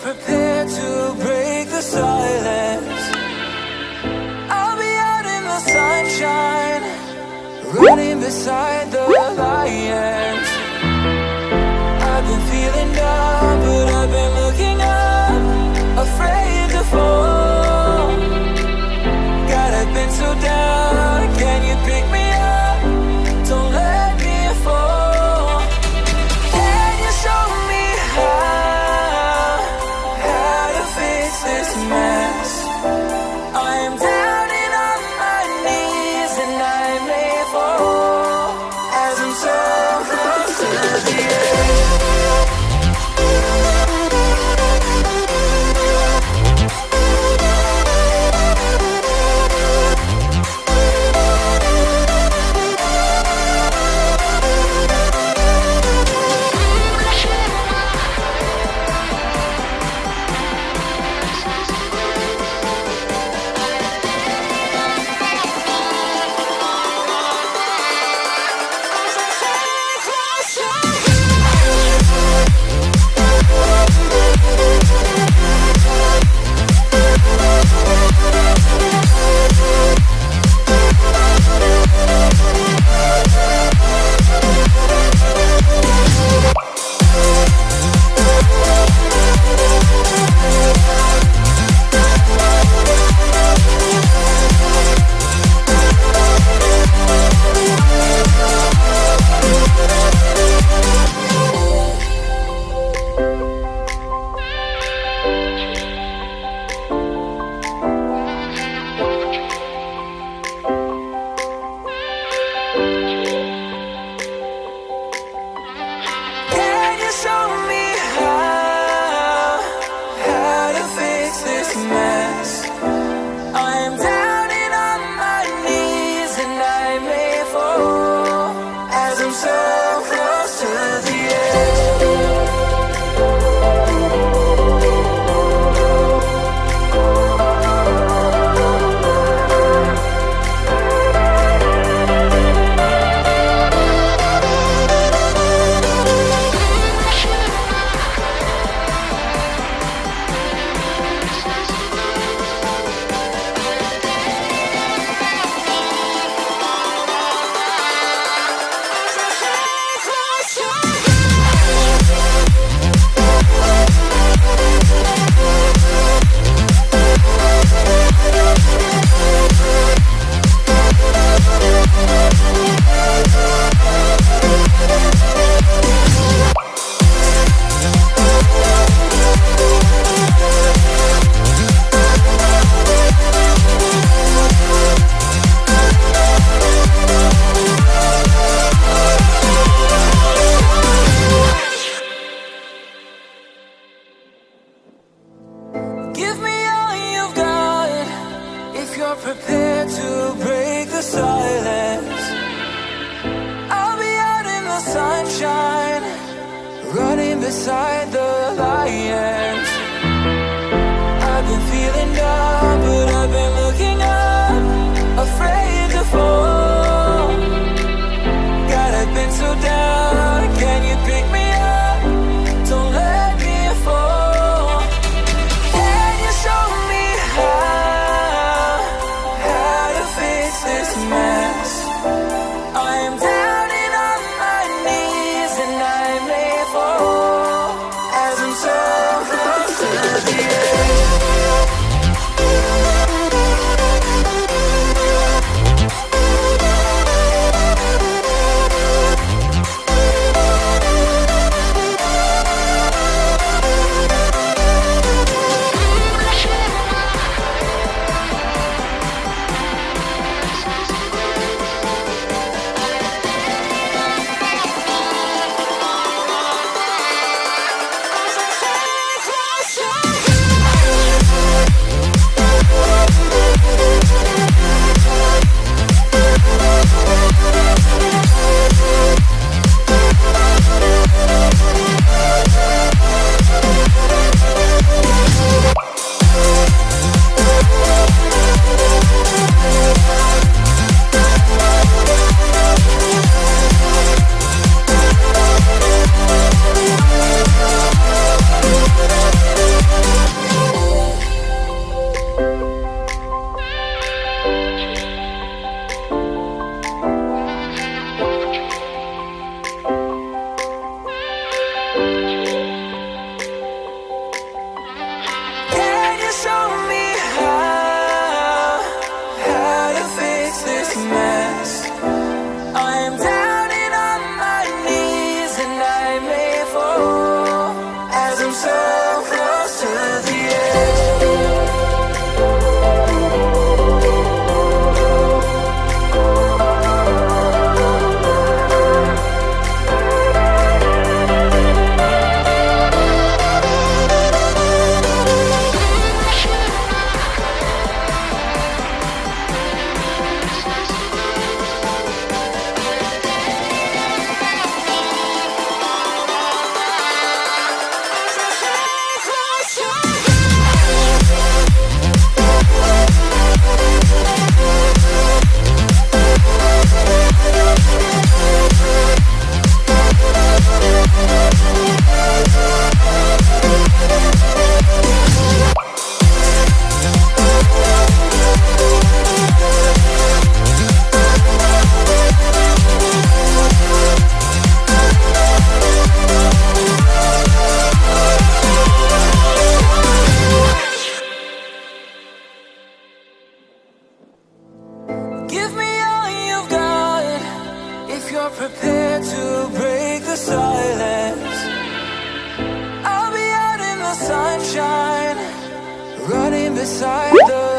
prepared to break the silence, I'll be out in the sunshine, running beside the lions. I've been feeling down, but I've been looking up, afraid to fall. God, I've been so down, can you pick me up? Don't let me fall. Can you show me how to fix this mess? I am down and on my knees and I may fall as I'm so close to the edge. Prepared to break the silence, I'll be out in the sunshine, running beside the lions. I've been feeling down, but I've been looking up, afraid to fall. God, I've been so down, can you pick me up? Don't let me fall. Can you show me this mess? I am down and on my knees and I may fall as I'm so close. you're prepared to break the silence, I'll be out in the sunshine, running beside the